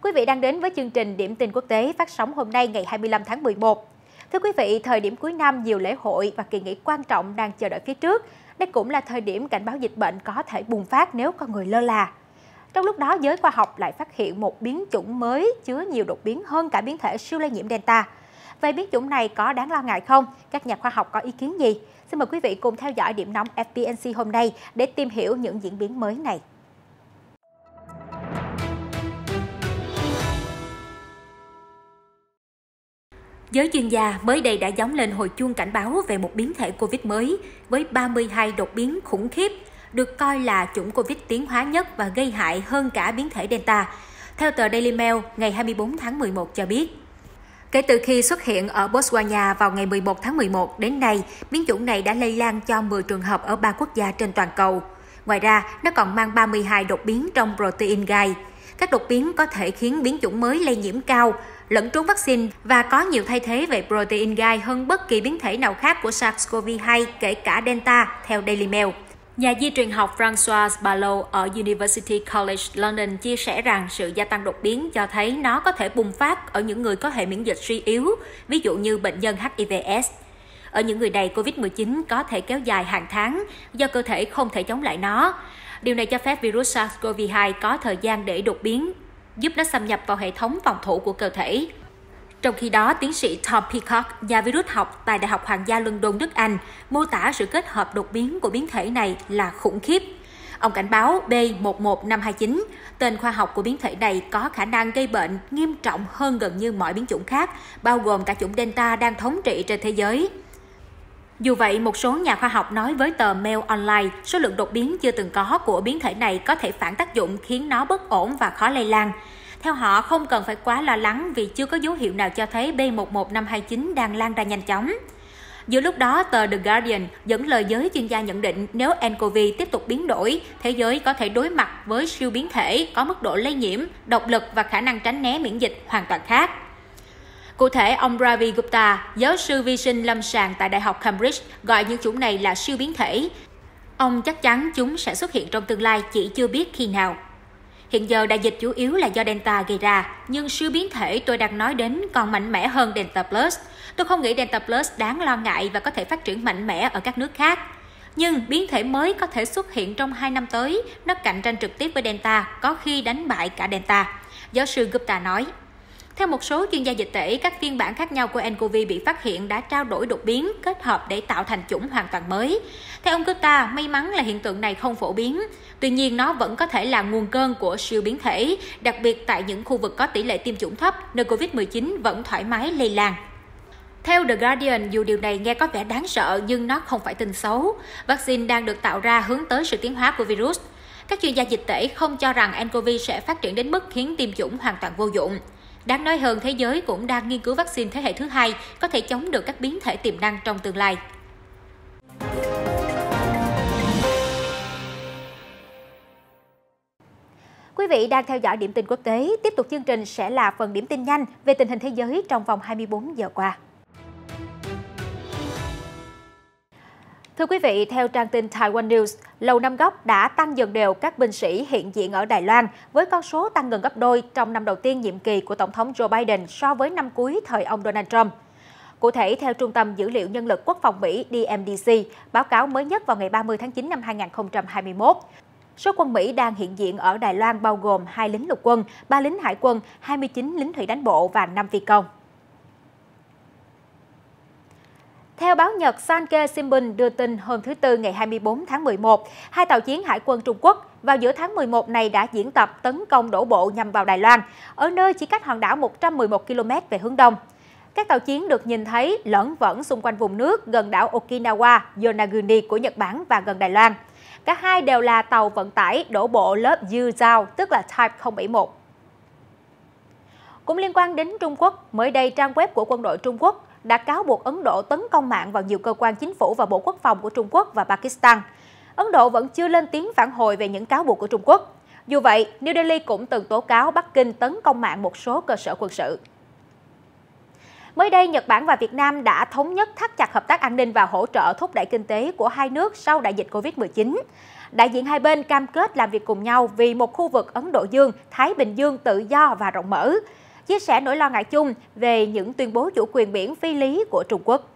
Quý vị đang đến với chương trình Điểm tin quốc tế phát sóng hôm nay ngày 25 tháng 11. Thưa quý vị, thời điểm cuối năm nhiều lễ hội và kỳ nghỉ quan trọng đang chờ đợi phía trước. Đây cũng là thời điểm cảnh báo dịch bệnh có thể bùng phát nếu con người lơ là. Trong lúc đó, giới khoa học lại phát hiện một biến chủng mới chứa nhiều đột biến hơn cả biến thể siêu lây nhiễm Delta. Vậy biến chủng này có đáng lo ngại không? Các nhà khoa học có ý kiến gì? Xin mời quý vị cùng theo dõi điểm nóng FPNC hôm nay để tìm hiểu những diễn biến mới này. Giới chuyên gia mới đây đã gióng lên hồi chuông cảnh báo về một biến thể Covid mới với 32 đột biến khủng khiếp, được coi là chủng Covid tiến hóa nhất và gây hại hơn cả biến thể Delta. Theo tờ Daily Mail, ngày 24 tháng 11 cho biết. Kể từ khi xuất hiện ở Botswana vào ngày 11 tháng 11 đến nay, biến chủng này đã lây lan cho 10 trường hợp ở 3 quốc gia trên toàn cầu. Ngoài ra, nó còn mang 32 đột biến trong protein gai. Các đột biến có thể khiến biến chủng mới lây nhiễm cao, lẫn trốn vaccine và có nhiều thay thế về protein gai hơn bất kỳ biến thể nào khác của SARS-CoV-2, kể cả Delta, theo Daily Mail. Nhà di truyền học François Balloux ở University College London chia sẻ rằng sự gia tăng đột biến cho thấy nó có thể bùng phát ở những người có hệ miễn dịch suy yếu, ví dụ như bệnh nhân HIV/AIDS. Ở những người này, COVID-19 có thể kéo dài hàng tháng do cơ thể không thể chống lại nó. Điều này cho phép virus SARS-CoV-2 có thời gian để đột biến, giúp nó xâm nhập vào hệ thống phòng thủ của cơ thể. Trong khi đó, tiến sĩ Tom Peacock, nhà virus học tại Đại học Hoàng gia London, nước Anh, mô tả sự kết hợp đột biến của biến thể này là khủng khiếp. Ông cảnh báo B11529, tên khoa học của biến thể này, có khả năng gây bệnh nghiêm trọng hơn gần như mọi biến chủng khác, bao gồm cả chủng Delta đang thống trị trên thế giới. Dù vậy, một số nhà khoa học nói với tờ Mail Online, số lượng đột biến chưa từng có của biến thể này có thể phản tác dụng khiến nó bất ổn và khó lây lan. Theo họ, không cần phải quá lo lắng vì chưa có dấu hiệu nào cho thấy B11529 đang lan ra nhanh chóng. Giữa lúc đó, tờ The Guardian dẫn lời giới chuyên gia nhận định nếu nCoV tiếp tục biến đổi, thế giới có thể đối mặt với siêu biến thể có mức độ lây nhiễm, độc lực và khả năng tránh né miễn dịch hoàn toàn khác. Cụ thể, ông Ravi Gupta, giáo sư vi sinh lâm sàng tại Đại học Cambridge, gọi những chủng này là siêu biến thể. Ông chắc chắn chúng sẽ xuất hiện trong tương lai, chỉ chưa biết khi nào. Hiện giờ đại dịch chủ yếu là do Delta gây ra, nhưng siêu biến thể tôi đang nói đến còn mạnh mẽ hơn Delta Plus. Tôi không nghĩ Delta Plus đáng lo ngại và có thể phát triển mạnh mẽ ở các nước khác. Nhưng biến thể mới có thể xuất hiện trong 2 năm tới, nó cạnh tranh trực tiếp với Delta, có khi đánh bại cả Delta, giáo sư Gupta nói. Theo một số chuyên gia dịch tễ, các phiên bản khác nhau của nCoV bị phát hiện đã trao đổi đột biến kết hợp để tạo thành chủng hoàn toàn mới. Theo ông Gupta, may mắn là hiện tượng này không phổ biến. Tuy nhiên, nó vẫn có thể là nguồn cơn của siêu biến thể, đặc biệt tại những khu vực có tỷ lệ tiêm chủng thấp, nơi COVID-19 vẫn thoải mái lây lan. Theo The Guardian, dù điều này nghe có vẻ đáng sợ nhưng nó không phải tin xấu. Vaccine đang được tạo ra hướng tới sự tiến hóa của virus. Các chuyên gia dịch tễ không cho rằng nCoV sẽ phát triển đến mức khiến tiêm chủng hoàn toàn vô dụng. Đáng nói hơn, thế giới cũng đang nghiên cứu vaccine thế hệ thứ hai có thể chống được các biến thể tiềm năng trong tương lai. Quý vị đang theo dõi điểm tin quốc tế. Tiếp tục chương trình sẽ là phần điểm tin nhanh về tình hình thế giới trong vòng 24 giờ qua. Thưa quý vị, theo trang tin Taiwan News, Lầu Năm Góc đã tăng dần đều các binh sĩ hiện diện ở Đài Loan, với con số tăng gần gấp đôi trong năm đầu tiên nhiệm kỳ của Tổng thống Joe Biden so với năm cuối thời ông Donald Trump. Cụ thể, theo Trung tâm Dữ liệu Nhân lực Quốc phòng Mỹ DMDC, báo cáo mới nhất vào ngày 30 tháng 9 năm 2021, số quân Mỹ đang hiện diện ở Đài Loan bao gồm 2 lính lục quân, 3 lính hải quân, 29 lính thủy đánh bộ và 5 phi công. Theo báo Nhật Sankei Shimbun đưa tin hôm thứ Tư ngày 24 tháng 11, 2 tàu chiến Hải quân Trung Quốc vào giữa tháng 11 này đã diễn tập tấn công đổ bộ nhằm vào Đài Loan, ở nơi chỉ cách hòn đảo 111 km về hướng đông. Các tàu chiến được nhìn thấy lởn vởn xung quanh vùng nước gần đảo Okinawa, Yonaguni của Nhật Bản và gần Đài Loan. Cả hai đều là tàu vận tải đổ bộ lớp Yuzhao, tức là Type 071. Cũng liên quan đến Trung Quốc, mới đây trang web của quân đội Trung Quốc đã cáo buộc Ấn Độ tấn công mạng vào nhiều cơ quan chính phủ và Bộ Quốc phòng của Trung Quốc và Pakistan. Ấn Độ vẫn chưa lên tiếng phản hồi về những cáo buộc của Trung Quốc. Dù vậy, New Delhi cũng từng tố cáo Bắc Kinh tấn công mạng một số cơ sở quân sự. Mới đây, Nhật Bản và Việt Nam đã thống nhất thắt chặt hợp tác an ninh và hỗ trợ thúc đẩy kinh tế của hai nước sau đại dịch Covid-19. đại diện hai bên cam kết làm việc cùng nhau vì một khu vực Ấn Độ Dương-Thái Bình Dương tự do và rộng mở, chia sẻ nỗi lo ngại chung về những tuyên bố chủ quyền biển phi lý của Trung Quốc.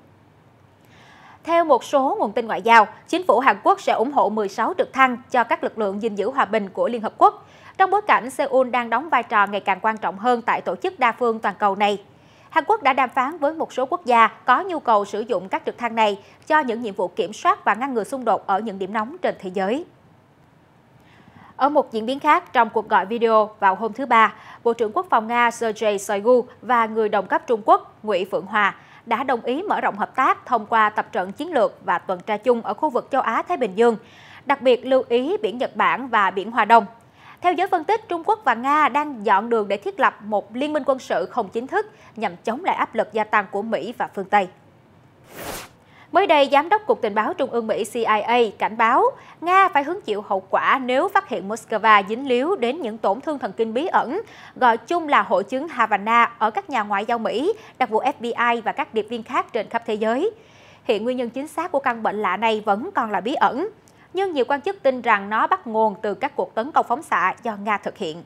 Theo một số nguồn tin ngoại giao, chính phủ Hàn Quốc sẽ ủng hộ 16 trực thăng cho các lực lượng gìn giữ hòa bình của Liên Hợp Quốc, trong bối cảnh Seoul đang đóng vai trò ngày càng quan trọng hơn tại tổ chức đa phương toàn cầu này. Hàn Quốc đã đàm phán với một số quốc gia có nhu cầu sử dụng các trực thăng này cho những nhiệm vụ kiểm soát và ngăn ngừa xung đột ở những điểm nóng trên thế giới. Ở một diễn biến khác, trong cuộc gọi video vào hôm thứ Ba, Bộ trưởng Quốc phòng Nga Sergei Shoigu và người đồng cấp Trung Quốc Ngụy Phượng Hòa đã đồng ý mở rộng hợp tác thông qua tập trận chiến lược và tuần tra chung ở khu vực châu Á-Thái Bình Dương, đặc biệt lưu ý biển Nhật Bản và biển Hoa Đông. Theo giới phân tích, Trung Quốc và Nga đang dọn đường để thiết lập một liên minh quân sự không chính thức nhằm chống lại áp lực gia tăng của Mỹ và phương Tây. Mới đây, Giám đốc Cục Tình báo Trung ương Mỹ CIA cảnh báo Nga phải hứng chịu hậu quả nếu phát hiện Moscow dính líu đến những tổn thương thần kinh bí ẩn, gọi chung là hội chứng Havana ở các nhà ngoại giao Mỹ, đặc vụ FBI và các điệp viên khác trên khắp thế giới. Hiện nguyên nhân chính xác của căn bệnh lạ này vẫn còn là bí ẩn, nhưng nhiều quan chức tin rằng nó bắt nguồn từ các cuộc tấn công phóng xạ do Nga thực hiện.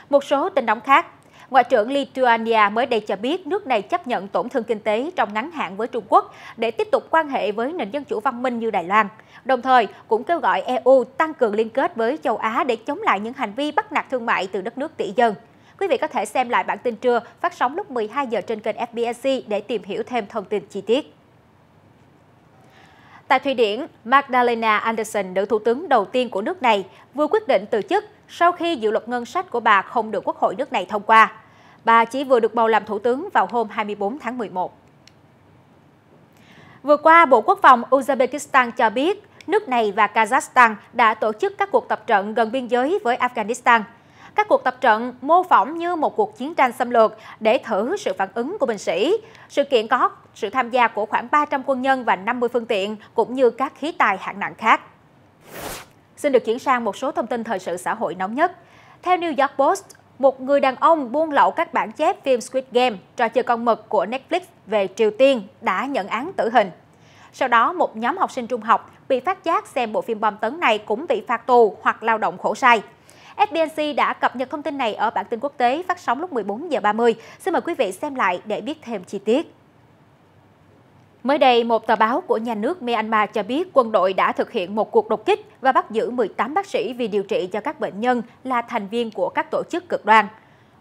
Một số tin nóng khác, Ngoại trưởng Lithuania mới đây cho biết nước này chấp nhận tổn thương kinh tế trong ngắn hạn với Trung Quốc để tiếp tục quan hệ với nền dân chủ văn minh như Đài Loan, đồng thời cũng kêu gọi EU tăng cường liên kết với châu Á để chống lại những hành vi bắt nạt thương mại từ đất nước tỷ dân. Quý vị có thể xem lại bản tin trưa phát sóng lúc 12 giờ trên kênh FBNC để tìm hiểu thêm thông tin chi tiết. Tại Thụy Điển, Magdalena Andersson, nữ thủ tướng đầu tiên của nước này, vừa quyết định từ chức sau khi dự luật ngân sách của bà không được Quốc hội nước này thông qua. Bà chỉ vừa được bầu làm thủ tướng vào hôm 24 tháng 11. Vừa qua, Bộ Quốc phòng Uzbekistan cho biết nước này và Kazakhstan đã tổ chức các cuộc tập trận gần biên giới với Afghanistan. Các cuộc tập trận mô phỏng như một cuộc chiến tranh xâm lược để thử sự phản ứng của binh sĩ. Sự kiện có sự tham gia của khoảng 300 quân nhân và 50 phương tiện, cũng như các khí tài hạng nặng khác. Xin được chuyển sang một số thông tin thời sự xã hội nóng nhất. Theo New York Post, một người đàn ông buôn lậu các bản chép phim Squid Game, trò chơi con mực của Netflix về Triều Tiên, đã nhận án tử hình. Sau đó, một nhóm học sinh trung học bị phát giác xem bộ phim bom tấn này cũng bị phạt tù hoặc lao động khổ sai. FBNC đã cập nhật thông tin này ở bản tin quốc tế phát sóng lúc 14 giờ 30. Xin mời quý vị xem lại để biết thêm chi tiết. Mới đây, một tờ báo của nhà nước Myanmar cho biết quân đội đã thực hiện một cuộc đột kích và bắt giữ 18 bác sĩ vì điều trị cho các bệnh nhân là thành viên của các tổ chức cực đoan.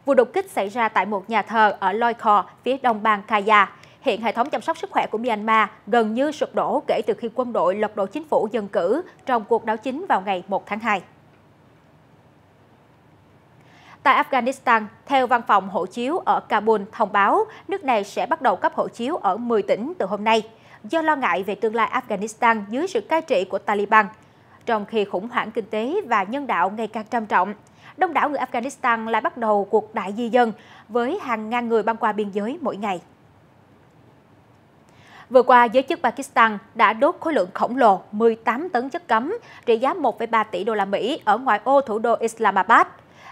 Vụ đột kích xảy ra tại một nhà thờ ở Loikor, phía đông bang Kaya. Hiện hệ thống chăm sóc sức khỏe của Myanmar gần như sụp đổ kể từ khi quân đội lật đổ chính phủ dân cử trong cuộc đảo chính vào ngày 1 tháng 2. Tại Afghanistan, theo văn phòng hộ chiếu ở Kabul thông báo, nước này sẽ bắt đầu cấp hộ chiếu ở 10 tỉnh từ hôm nay, do lo ngại về tương lai Afghanistan dưới sự cai trị của Taliban. Trong khi khủng hoảng kinh tế và nhân đạo ngày càng trầm trọng, đông đảo người Afghanistan lại bắt đầu cuộc đại di dân với hàng ngàn người băng qua biên giới mỗi ngày. Vừa qua, giới chức Pakistan đã đốt khối lượng khổng lồ 18 tấn chất cấm trị giá 1,3 tỷ đô la Mỹ ở ngoại ô thủ đô Islamabad.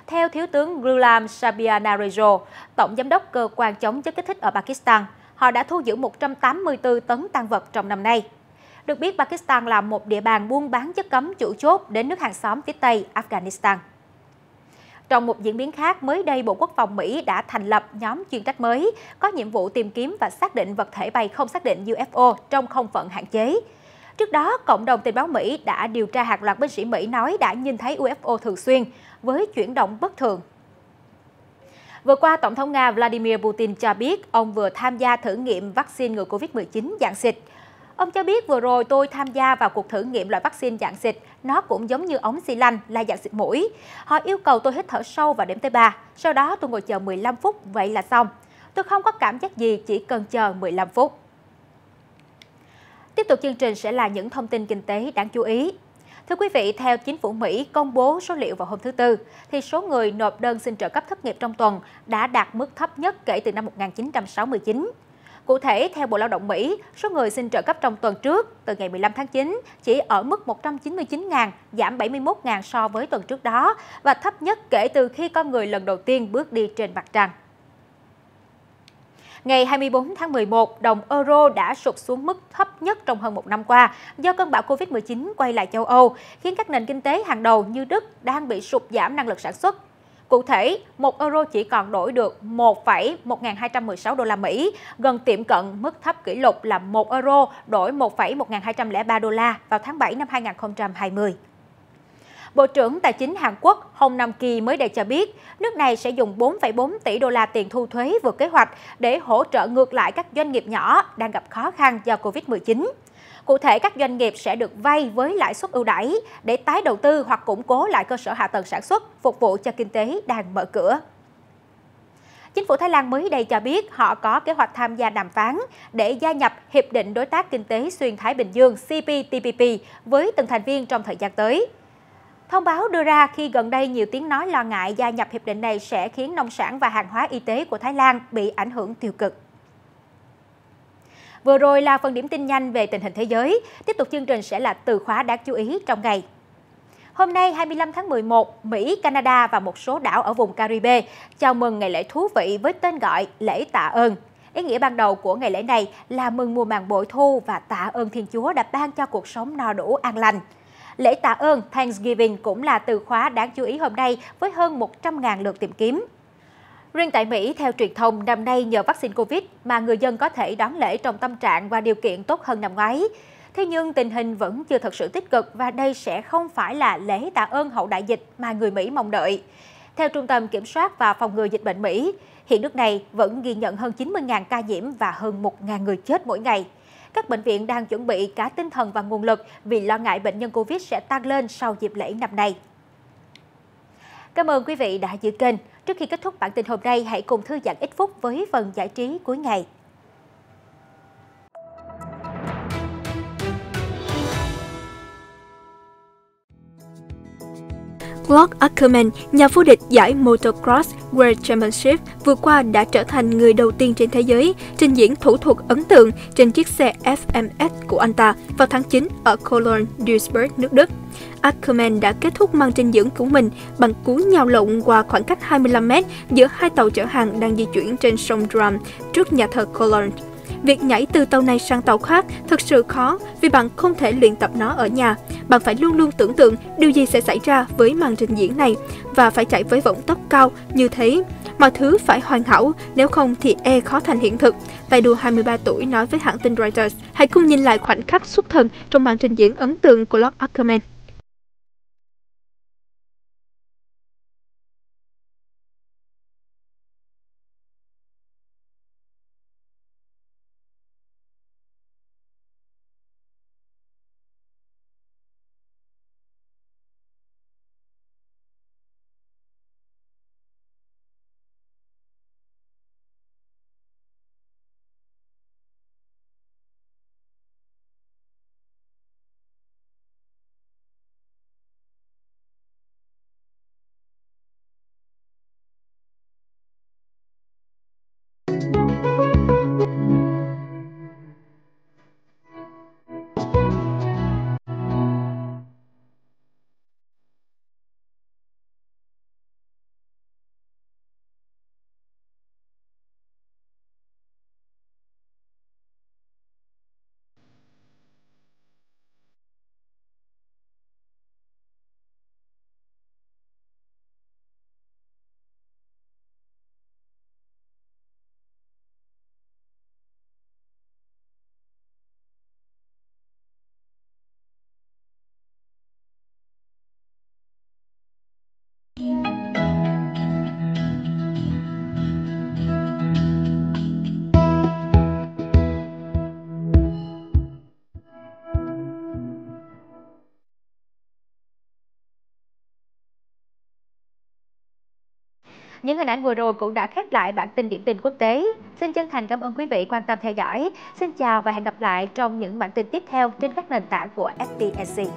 Theo Thiếu tướng Ghulam Sabiana Rezo, Tổng giám đốc cơ quan chống chất kích thích ở Pakistan, họ đã thu giữ 184 tấn tang vật trong năm nay. Được biết, Pakistan là một địa bàn buôn bán chất cấm chủ chốt đến nước hàng xóm phía Tây Afghanistan. Trong một diễn biến khác, mới đây Bộ Quốc phòng Mỹ đã thành lập nhóm chuyên trách mới, có nhiệm vụ tìm kiếm và xác định vật thể bay không xác định UFO trong không phận hạn chế. Trước đó, cộng đồng tình báo Mỹ đã điều tra hàng loạt binh sĩ Mỹ nói đã nhìn thấy UFO thường xuyên, với chuyển động bất thường. Vừa qua, Tổng thống Nga Vladimir Putin cho biết ông vừa tham gia thử nghiệm vaccine ngừa Covid-19 dạng xịt. Ông cho biết vừa rồi tôi tham gia vào cuộc thử nghiệm loại vaccine dạng xịt, nó cũng giống như ống xi lanh là dạng xịt mũi. Họ yêu cầu tôi hít thở sâu và đếm tới 3, sau đó tôi ngồi chờ 15 phút, vậy là xong. Tôi không có cảm giác gì, chỉ cần chờ 15 phút. Tiếp tục chương trình sẽ là những thông tin kinh tế đáng chú ý. Thưa quý vị, theo chính phủ Mỹ công bố số liệu vào hôm thứ Tư, thì số người nộp đơn xin trợ cấp thất nghiệp trong tuần đã đạt mức thấp nhất kể từ năm 1969. Cụ thể, theo Bộ Lao động Mỹ, số người xin trợ cấp trong tuần trước, từ ngày 15 tháng 9, chỉ ở mức 199.000, giảm 71.000 so với tuần trước đó, và thấp nhất kể từ khi con người lần đầu tiên bước đi trên mặt trăng. Ngày 24 tháng 11, đồng euro đã sụt xuống mức thấp nhất trong hơn một năm qua do cơn bão Covid-19 quay lại châu Âu, khiến các nền kinh tế hàng đầu như Đức đang bị sụt giảm năng lực sản xuất. Cụ thể, 1 euro chỉ còn đổi được 1,1216 đô la Mỹ, gần tiệm cận mức thấp kỷ lục là 1 euro đổi 1,1203 đô la vào tháng 7 năm 2020. Bộ trưởng Tài chính Hàn Quốc Hong Nam-ki mới đây cho biết, nước này sẽ dùng 4,4 tỷ đô la tiền thu thuế vượt kế hoạch để hỗ trợ ngược lại các doanh nghiệp nhỏ đang gặp khó khăn do Covid-19. Cụ thể, các doanh nghiệp sẽ được vay với lãi suất ưu đãi để tái đầu tư hoặc củng cố lại cơ sở hạ tầng sản xuất, phục vụ cho kinh tế đang mở cửa. Chính phủ Thái Lan mới đây cho biết họ có kế hoạch tham gia đàm phán để gia nhập Hiệp định Đối tác Kinh tế Xuyên Thái Bình Dương CPTPP với từng thành viên trong thời gian tới. Thông báo đưa ra khi gần đây nhiều tiếng nói lo ngại gia nhập hiệp định này sẽ khiến nông sản và hàng hóa y tế của Thái Lan bị ảnh hưởng tiêu cực. Vừa rồi là phần điểm tin nhanh về tình hình thế giới. Tiếp tục chương trình sẽ là từ khóa đáng chú ý trong ngày. Hôm nay 25 tháng 11, Mỹ, Canada và một số đảo ở vùng Caribe chào mừng ngày lễ thú vị với tên gọi lễ tạ ơn. Ý nghĩa ban đầu của ngày lễ này là mừng mùa màng bội thu và tạ ơn Thiên Chúa đã ban cho cuộc sống no đủ an lành. Lễ tạ ơn Thanksgiving cũng là từ khóa đáng chú ý hôm nay với hơn 100.000 lượt tìm kiếm. Riêng tại Mỹ, theo truyền thông, năm nay nhờ vaccine Covid mà người dân có thể đón lễ trong tâm trạng và điều kiện tốt hơn năm ngoái. Thế nhưng tình hình vẫn chưa thật sự tích cực và đây sẽ không phải là lễ tạ ơn hậu đại dịch mà người Mỹ mong đợi. Theo Trung tâm Kiểm soát và Phòng ngừa Dịch bệnh Mỹ, hiện nước này vẫn ghi nhận hơn 90.000 ca nhiễm và hơn 1.000 người chết mỗi ngày. Các bệnh viện đang chuẩn bị cả tinh thần và nguồn lực vì lo ngại bệnh nhân Covid sẽ tăng lên sau dịp lễ năm nay. Cảm ơn quý vị đã giữ kênh. Trước khi kết thúc bản tin hôm nay, hãy cùng thư giãn ít phút với phần giải trí cuối ngày. Clark Ackerman, nhà vô địch giải Motocross World Championship vừa qua đã trở thành người đầu tiên trên thế giới trình diễn thủ thuật ấn tượng trên chiếc xe FMS của anh ta vào tháng 9 ở Cologne, Duisburg, nước Đức. Ackerman đã kết thúc màn trình diễn của mình bằng cú nhào lộn qua khoảng cách 25 m giữa hai tàu chở hàng đang di chuyển trên sông Dram trước nhà thờ Cologne. Việc nhảy từ tàu này sang tàu khác thực sự khó vì bạn không thể luyện tập nó ở nhà. Bạn phải luôn luôn tưởng tượng điều gì sẽ xảy ra với màn trình diễn này và phải chạy với vận tốc cao như thế. Mọi thứ phải hoàn hảo, nếu không thì khó thành hiện thực. Tay đua 23 tuổi nói với hãng tin Reuters. Hãy cùng nhìn lại khoảnh khắc xuất thần trong màn trình diễn ấn tượng của Clark Ackerman. Những hình ảnh vừa rồi cũng đã khép lại bản tin điểm tin quốc tế. Xin chân thành cảm ơn quý vị quan tâm theo dõi. Xin chào và hẹn gặp lại trong những bản tin tiếp theo trên các nền tảng của FPNC.